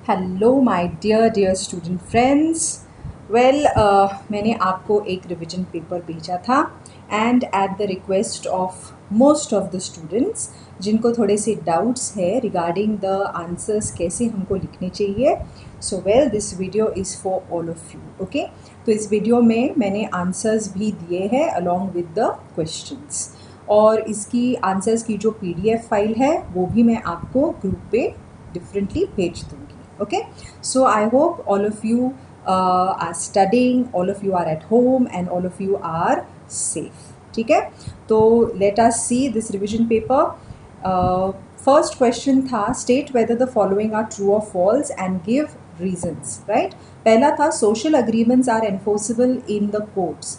Hello my dear student friends. मैंने आपको एक रिवीजन पेपर भेजा था and at the request of most of the students जिनको थोड़े से डाउट्स है रिगार्डिंग द आंसर्स कैसे हमको लिखने चाहिए। This video is for all of you. Okay, तो इस वीडियो में मैंने आंसर्स भी दिए हैं अलॉन्ग विद द क्वेश्चंस, और इसकी आंसर्स की जो PDF फाइल है वो भी मैं आपको ग्रुप पे डिफरेंटली भेज दूँगी। Okay, so I hope all of you are studying, all of you are at home and all of you are safe. ठीक है, तो let us see this revision paper. First question था state whether the following are true or false and give reasons. Right, पहला था social agreements are enforceable in the courts.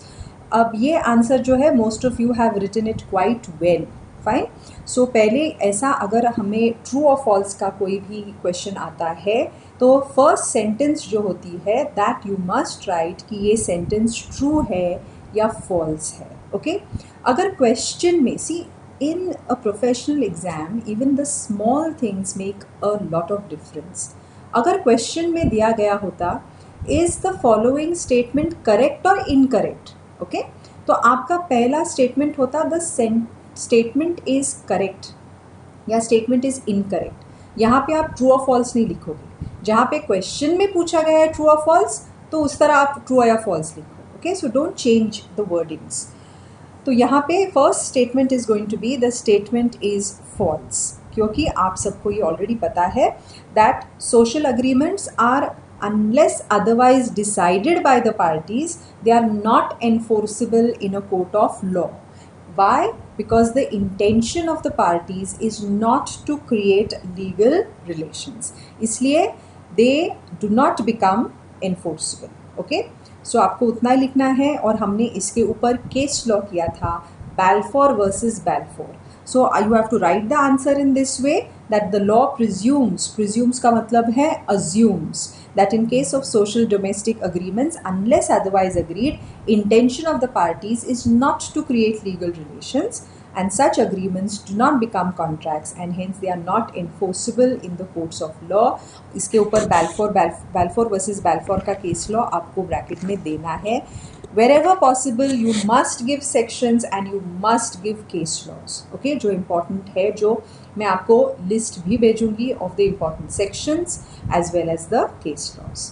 अब ये answer जो है most of you have written it quite well. Fine. So पहले ऐसा अगर हमें ट्रू और फॉल्स का कोई भी क्वेश्चन आता है तो फर्स्ट सेंटेंस जो होती है दैट यू मस्ट राइट कि ये सेंटेंस ट्रू है या फॉल्स है। ओके, अगर क्वेश्चन में see in a professional exam even the small things make a lot of difference. अगर क्वेश्चन में दिया गया होता is the following statement correct और इनकरेक्ट, ओके, तो आपका पहला स्टेटमेंट होता द स्टेटमेंट इज़ करेक्ट या स्टेटमेंट इज़ इनकरेक्ट। यहाँ पे आप ट्रू और फॉल्स नहीं लिखोगे। जहाँ पे क्वेश्चन में पूछा गया है ट्रू और फॉल्स तो उस तरह आप ट्रू या फॉल्स लिखो। Okay, so don't change the wordings. तो यहाँ पे first statement is going to be the statement is false, क्योंकि आप सबको ये ऑलरेडी पता है that social agreements are unless otherwise decided by the parties, they are not enforceable in a court of law. Why? Because the intention of the parties is not to create legal relations. इसलिए they do not become enforceable. Okay? So आपको उतना ही लिखना है, और हमने इसके ऊपर case law किया था Balfour versus Balfour. So you have to write the answer in this way that the law presumes का मतलब है assumes that in case of social domestic agreements, unless otherwise agreed, intention of the parties is not to create legal relations, and such agreements do not become contracts and hence they are not enforceable in the courts of law. इसके ऊपर Balfour versus Balfour का case law आपको bracket में देना है। Wherever possible, you must give sections and you must give case laws. Okay, जो important है, जो मैं आपको list भी भेजूंगी of the important sections as well as the case laws.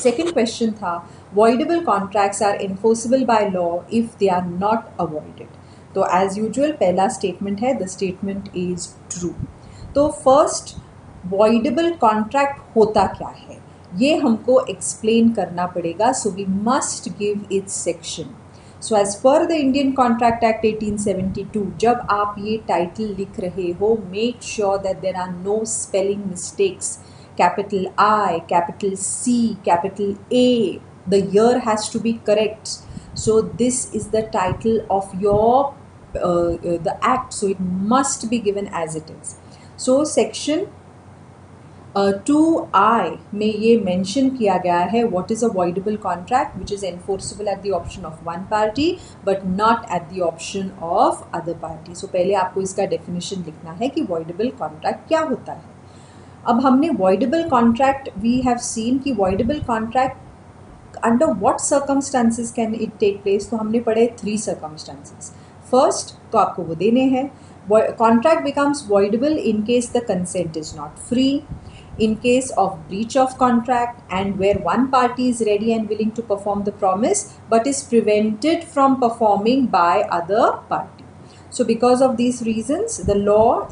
Second question था voidable contracts are enforceable by law if they are not avoided. तो as usual पहला statement है the statement is true. तो first voidable contract होता क्या है ये हमको एक्सप्लेन करना पड़ेगा, so we must give its section. So as per the Indian contract act 1872, जब आप ये टाइटल लिख रहे हो make sure that there are no spelling mistakes, capital I, capital C, capital A, the year has to be correct. So this is the title of your the act, so it must be given as it is. So section 2I में ये mention किया गया है what is a voidable contract which is enforceable at the option of one party but not at the option of other party. So पहले आपको इसका definition लिखना है कि वॉइडेबल कॉन्ट्रैक्ट क्या होता है। अब हमने voidable contract we have seen कि voidable contract under what circumstances can it take place, तो हमने पढ़े 3 सर्कमस्टांसिस। फर्स्ट तो आपको वो देने हैं, contract becomes voidable in case the consent is not free, in case of breach of contract, and where one party is ready and willing to perform the promise but is prevented from performing by other party. So because of these reasons the law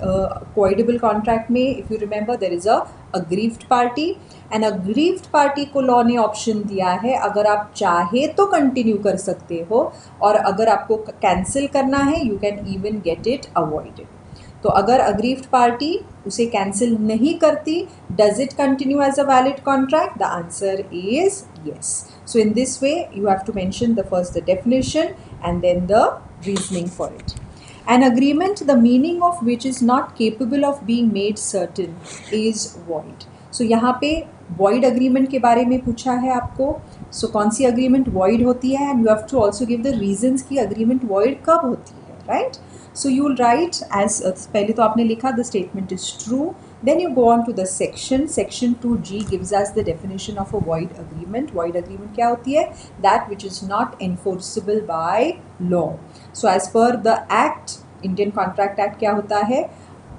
voidable contract में if you remember there is a aggrieved party, and aggrieved party को law ने option दिया है अगर आप चाहे तो continue कर सकते हो, और अगर आपको cancel करना है you can even get it avoided. तो अगर aggrieved party उसे cancel नहीं करती, does it continue as a valid contract? The answer is yes. So in this way you have to mention the first the definition and then the reasoning for it. An agreement the meaning of which is not capable of being made certain is void. So यहाँ पे void agreement के बारे में पूछा है आपको। So कौन सी agreement void होती है, and you have to also give the reasons कि agreement void कब होती है, right? So you will write as पहले तो आपने लिखा the statement is true, Then you go on to the section. Section 2G gives us the definition of a void agreement. Void agreement क्या होती है? That which is not enforceable by law. So as per the Act, Indian Contract Act क्या होता है?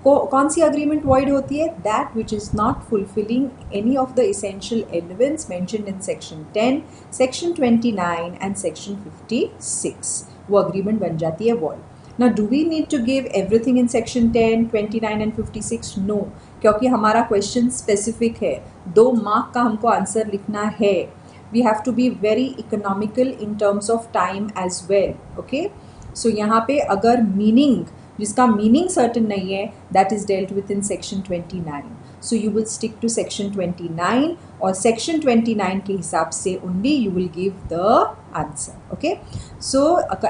कौन सी agreement void होती है? That which is not fulfilling any of the essential elements mentioned in section 10, section 29 and section 56. वो agreement बन जाती है void. Now, do we need to give everything in section 10, 29 and 56? No, क्योंकि हमारा question specific है, 2 mark का हमको answer लिखना है. We have to be very economical in terms of time as well. Okay, so यहाँ पे अगर मीनिंग, जिसका मीनिंग सर्टन नहीं है, that is dealt with in section 29. So you will stick to section 29 or section 29 के हिसाब से only you will give the answer. Okay, so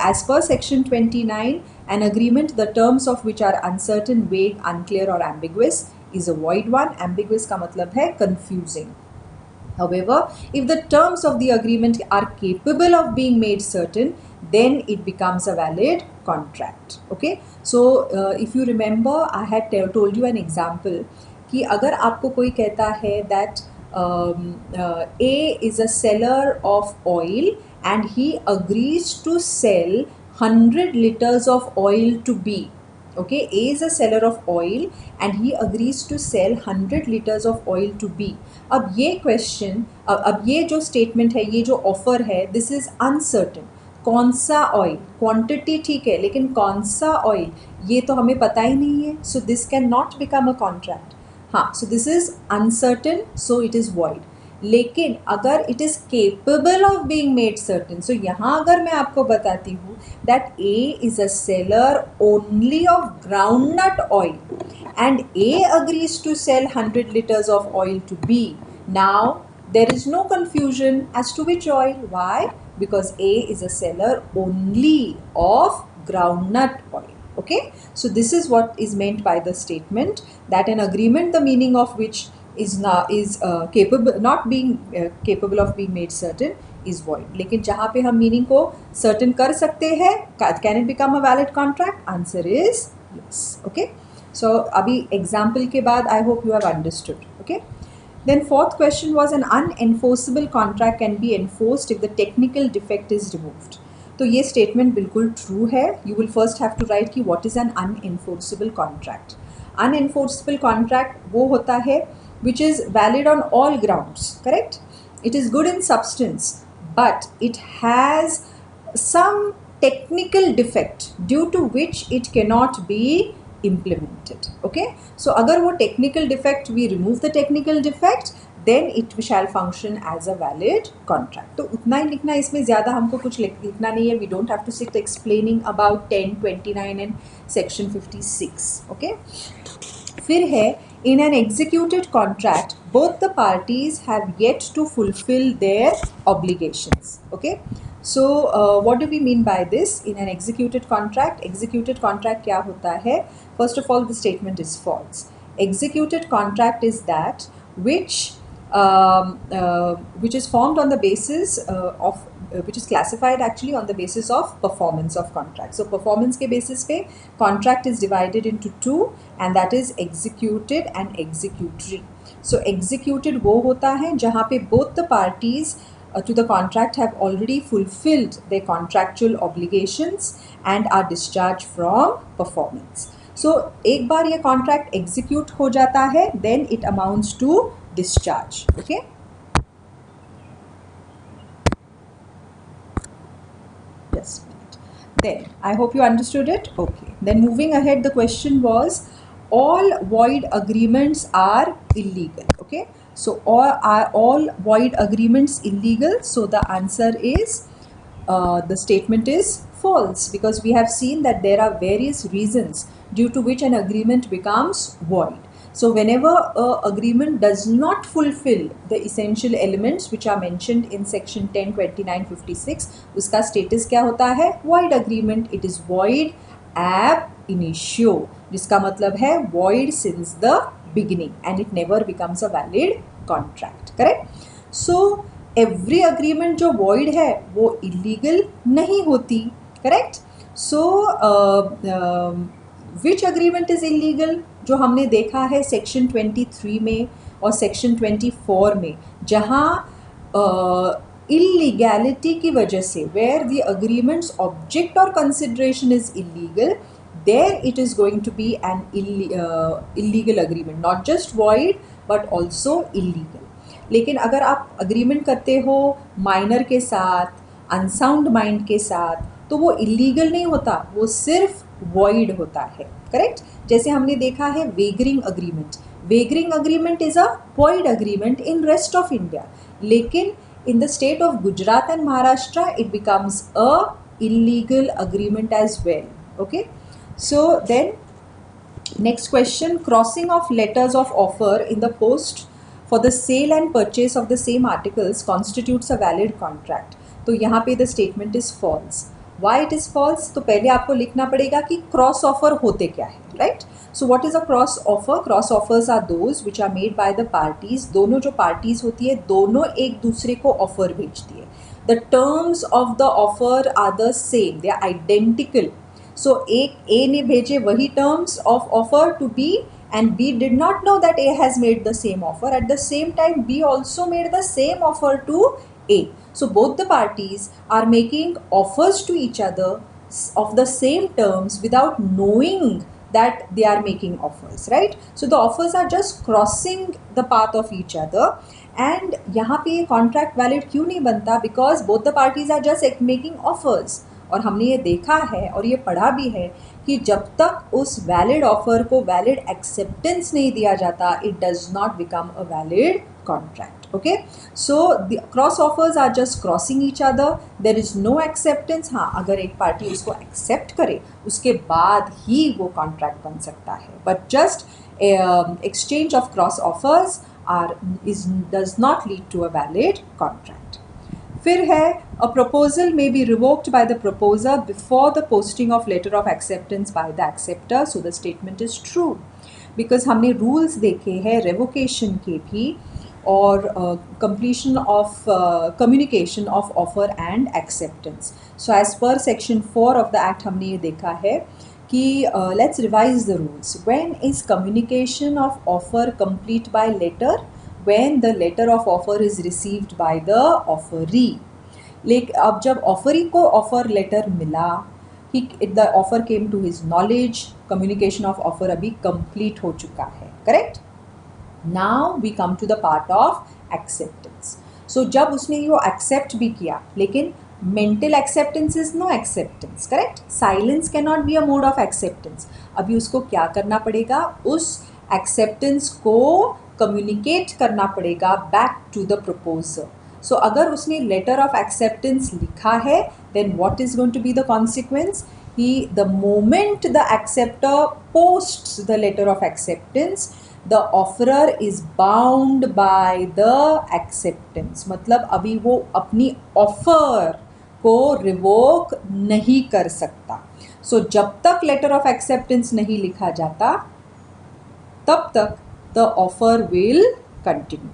as per section 29, an agreement the terms of which are uncertain, vague, unclear or ambiguous is a void one. Ambiguous का मतलब है confusing. However, if the terms of the agreement are capable of being made certain, then it becomes a valid contract. Okay, so if you remember, I had told you an example कि अगर आपको कोई कहता है that A is a seller of oil and he agrees to sell 100 liters of oil to B. Okay, A is a seller of oil and he agrees to sell 100 liters of oil to B. अब ये question, अब ये जो statement है, ये जो offer है, this is uncertain. कौन सा ऑयल, क्वांटिटी ठीक है, लेकिन कौन सा ऑयल ये तो हमें पता ही नहीं है. So this can not become a contract. हाँ, so this is uncertain, so it is void. लेकिन अगर it is capable of being made certain, so यहाँ अगर मैं आपको बताती हूँ that A is a seller only of groundnut oil and A agrees to sell 100 liters of oil to B. Now there is no confusion as to which oil. Why? Because A is a seller only of groundnut oil. Okay, so this is what is meant by the statement that an agreement the meaning of which is capable not being capable of being made certain is void. लेकिन जहाँ पे हम meaning को certain कर सकते हैं, can it become a valid contract? Answer is yes. Okay, so अभी example के बाद I hope you have understood. Okay, then fourth question was an unenforceable contract can be enforced if the technical defect is removed. तो ये statement बिल्कुल true है. You will first have to write कि what is an unenforceable contract. Unenforceable contract वो होता है which is valid on all grounds. Correct, it is good in substance but it has some technical defect due to which it cannot be implemented. Okay, so अगर वो technical defect, we remove the technical defect, then it shall function as a valid contract. तो उतना ही लिखना, इसमें ज़्यादा हमको कुछ लिखना नहीं है. We don't have to sit explaining about 10, 29 and section 56. Okay, फिर है in an executed contract both the parties have yet to fulfill their obligations. Okay, so what do we mean by this? In an executed contract क्या होता है? First of all, the statement is false. Executed contract is that which is formed on the basis of which is classified actually on the basis of performance of contract. So performance के basis पे contract is divided into two and that is executed and executory. So executed वो होता है जहाँ पे both the parties to the contract have already fulfilled their contractual obligations and are discharged from performance. So एक बार ये contract execute हो जाता है then it amounts to discharge. Okay, just a minute. Then I hope you understood it. Okay, then moving ahead, the question was all void agreements are illegal. Okay, so are all void agreements illegal? So the answer is the statement is false, because we have seen that there are various reasons due to which an agreement becomes void. So whenever an agreement does not fulfill the essential elements which are mentioned in section 10, 29, 56, उसका status क्या होता है? Void agreement. It is void ab initio, जिसका मतलब है void since the beginning and it never becomes a valid contract. Correct? So every agreement जो void है वो illegal नहीं होती. Correct? So which agreement is illegal? जो हमने देखा है सेक्शन 23 में और सेक्शन 24 में, जहाँ इलीगैलिटी की वजह से, वेयर द अग्रीमेंट्स ऑब्जेक्ट और consideration is illegal, there it is going to be an illegal agreement, not just void but also illegal. लेकिन अगर आप अग्रीमेंट करते हो माइनर के साथ, अनसाउंड माइंड के साथ, तो वो इलीगल नहीं होता, वो सिर्फ void होता है, करेक्ट? जैसे हमने देखा है wagering agreement, wagering agreement is a void agreement in rest of India, लेकिन in the state of Gujarat and Maharashtra it becomes a illegal agreement as well. Okay, so then next question, crossing of letters of offer in the post for the sale and purchase of the same articles constitutes a valid contract. तो यहाँ पे the statement is false. Why it is false? तो पहले आपको लिखना पड़ेगा कि cross offer होते क्या है, right? So what is a cross offer? Cross offers are those which are made by the parties. दोनों जो पार्टीज होती है, दोनों एक दूसरे को ऑफर भेजती है. The terms of the offer are the same, they are identical. So एक ए ने भेजे वही terms of offer to B, and B did not know that A has made the same offer. At the same time, B also made the same offer to A. So both the parties are making offers to each other of the same terms without knowing that they are making offers, right? So the offers are just crossing the path of each other. And यहाँ पे contract valid क्यों नहीं बनता? Because both the parties are just making offers. और हमने ये देखा है और ये पढ़ा भी है कि जब तक उस वैलिड ऑफर को वैलिड एक्सेप्टेंस नहीं दिया जाता, it does not become a valid contract. Okay, so the cross offers are just crossing each other, there is no acceptance. हाँ, अगर एक पार्टी उसको एक्सेप्ट करे उसके बाद ही वो कॉन्ट्रैक्ट बन सकता है, but just exchange of cross offers does not lead to a valid contract. फिर है a proposal may be revoked by the proposer before the posting of letter of acceptance by the acceptor. So the statement is true, because हमने rules देखे हैं revocation के भी और completion of communication of offer and acceptance. So as per section 4 of the act हमने ये देखा है कि let's revise the rules. When is communication of offer complete by letter? When the letter of offer is received by the offeree. लेकिन अब जब offeree को offer letter मिला, the offer came to his knowledge, communication of offer अभी complete हो चुका है, correct? Now we come to the part of acceptance. So जब उसने ये accept भी किया, लेकिन mental acceptance is no acceptance, correct? Silence cannot be a mode of acceptance. अभी उसको क्या करना पड़ेगा? उस acceptance को communicate करना पड़ेगा back to the proposer. So अगर उसने letter of acceptance लिखा है, then what is going to be the consequence? The moment the acceptor posts the letter of acceptance, the offerer is bound by the acceptance. मतलब अभी वो अपनी offer को revoke नहीं कर सकता. So जब तक letter of acceptance नहीं लिखा जाता, तब तक the offer will continue.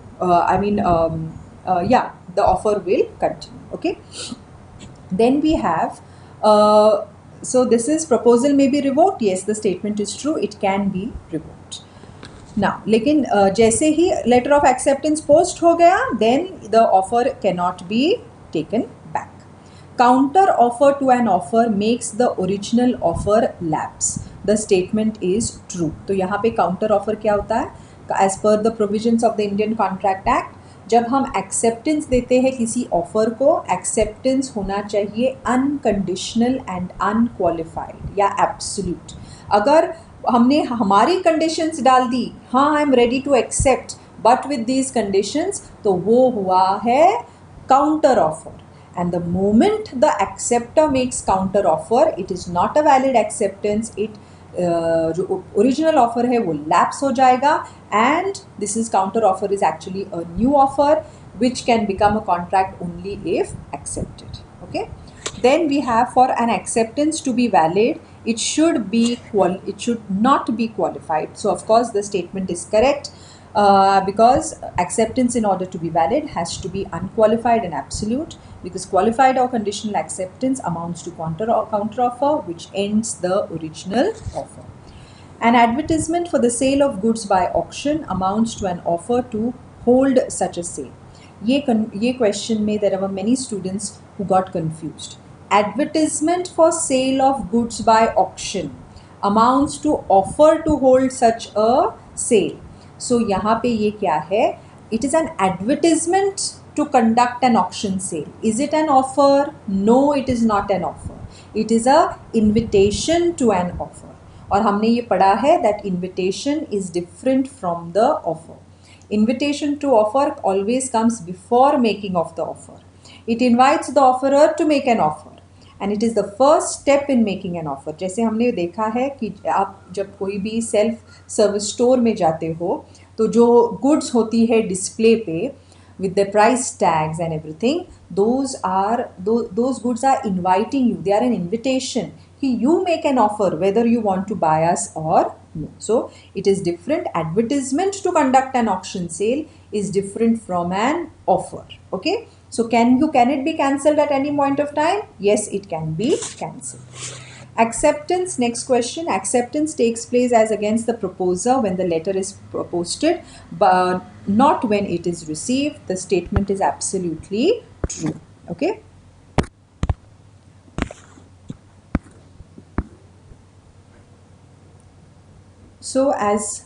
The offer will continue. Okay. Then we have, so this is proposal may be revoked. Yes, the statement is true. It can be revoked. Now, लेकिन जैसे ही letter of acceptance post हो गया, then the offer cannot be taken back. Counter offer to an offer makes the original offer lapse. The statement is true. तो यहाँ पे counter offer क्या होता है? As per the provisions of the Indian Contract Act, जब हम acceptance देते हैं किसी ऑफर को, एक्सेप्टेंस होना चाहिए अनकंडीशनल एंड अनक्वालिफाइड या एब्सोल्यूट. अगर हमने हमारी कंडीशंस डाल दी, हाँ I am ready to accept but with these conditions, तो वो हुआ है counter offer. And the moment the acceptor makes counter offer, it is not a valid acceptance. It जो ओरिजिनल ऑफर है वो लैप्स हो जाएगा, and this is counter offer is actually a new offer which can become a contract only if accepted. Okay, then we have, for an acceptance to be valid, it should not be qualified. So of course the statement is correct, because acceptance in order to be valid has to be unqualified and absolute, because qualified or conditional acceptance amounts to counter offer which ends the original offer. An advertisement for the sale of goods by auction amounts to an offer to hold such a sale. ये question में there were many students who got confused. Advertisement for sale of goods by auction amounts to offer to hold such a sale. So यहाँ पे ये क्या है? It is an advertisement to conduct an auction sale. Is it an offer? No, it is not an offer. It is a invitation to an offer. और हमने ये पढ़ा है that invitation is different from the offer. Invitation to offer always comes before making of the offer. It invites the offerer to make an offer. And it is the first step in making an offer. जैसे हमने देखा है कि आप जब कोई भी self service store में जाते हो तो जो गुड्स होती है डिस्प्ले पे with the price tags and everything, those goods are inviting you. They are an invitation. You make an offer whether you want to buy us or no. So it is different. Advertisement to conduct an auction sale is different from an offer. Okay. So can it be cancelled at any point of time? Yes, it can be cancelled. Acceptance, next question. Acceptance takes place as against the proposer when the letter is posted, but not when it is received. The statement is absolutely true. Okay. So as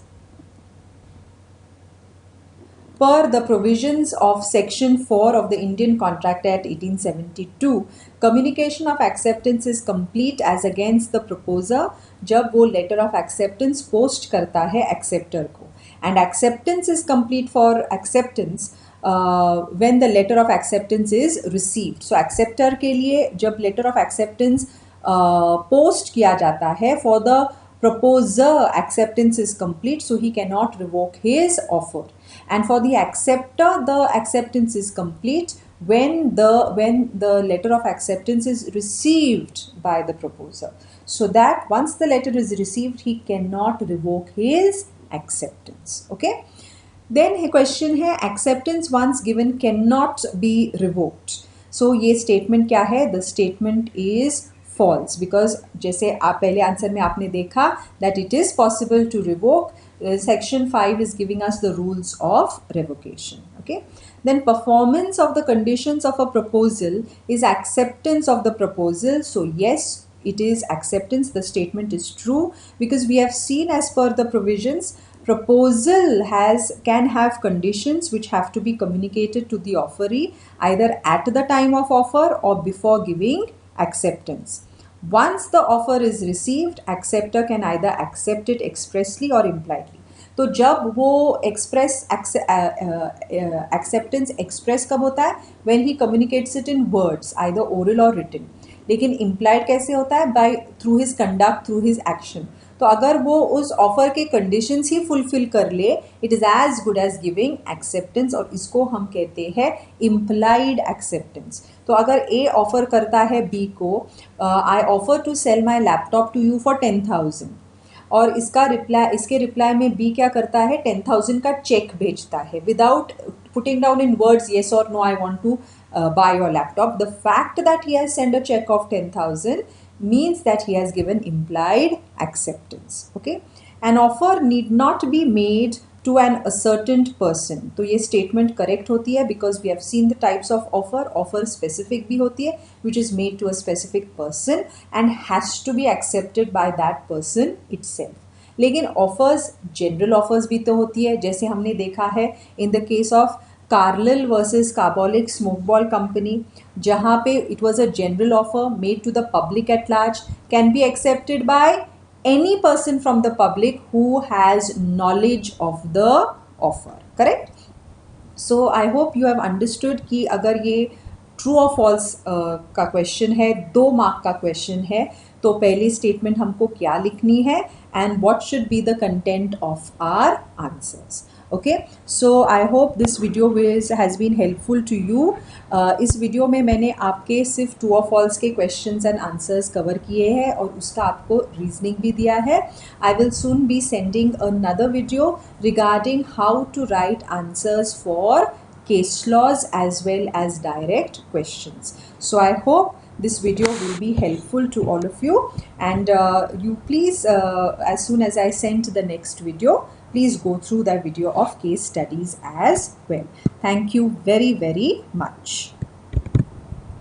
per the provisions of Section 4 of the Indian Contract Act 1872, communication of acceptance is complete as against the proposer जब वो letter of acceptance post करता है acceptor को, and acceptance is complete for acceptance when the letter of acceptance is received. So acceptor के लिए जब letter of acceptance post किया जाता है, for the proposer acceptance is complete, so he cannot revoke his offer. And for the acceptor, the acceptance is complete when the letter of acceptance is received by the proposer. So that once the letter is received, he cannot revoke his acceptance. Okay. Then a question है, acceptance once given cannot be revoked. So ये statement क्या है? The statement is false, because जैसे आप पहले answer में आपने देखा that it is possible to revoke. Section 5 is giving us the rules of revocation. Okay. Then performance of the conditions of a proposal is acceptance of the proposal. So yes, it is acceptance. The statement is true because we have seen as per the provisions, proposal can have conditions which have to be communicated to the offeree either at the time of offer or before giving acceptance. Once the offer is received, acceptor can either accept it expressly or impliedly. तो जब वो acceptance express कब होता है? When he communicates it in words, either oral or written. लेकिन implied कैसे होता है? Through his conduct, through his action. तो अगर वो उस ऑफर के कंडीशंस ही फुलफिल कर ले, it is as good as giving acceptance, और इसको हम कहते हैं इम्प्लाइड एक्सेप्टेंस. तो अगर ए ऑफर करता है बी को, I offer to sell my laptop to you for 10,000, और इसके रिप्लाई में बी क्या करता है? 10,000 का चेक भेजता है without putting down in words yes और no I want to buy your laptop. The fact that he has sent a check of 10,000 means that he has given implied acceptance. Okay. An offer need not be made to an ascertained person. तो ये statement correct होती है because we have seen the types of offer. Offer specific भी होती है which is made to a specific person and has to be accepted by that person itself. लेकिन offers general offers भी तो होती है, जैसे हमने देखा है in the case of Carlyle versus Carbolic Smoke Ball Company, जहाँ पे it was a general offer made to the public at large, can be accepted by any person from the public who has knowledge of the offer. Correct? So I hope you have understood कि अगर ये true और false का question है, 2 mark का question है, तो पहली स्टेटमेंट हमको क्या लिखनी है and what should be the content of our answers. Okay, so I hope this video has been helpful to you. इस वीडियो में मैंने आपके सिर्फ ट्रू और फॉल्स के क्वेश्चंस एंड आंसर्स कवर किए हैं और उसका आपको रीजनिंग भी दिया है. I will soon be sending another video regarding how to write answers for case laws as well as direct questions. So I hope this video will be helpful to all of you, and you please, as soon as I send the next video, please go through the video of case studies as well. Thank you very, very much.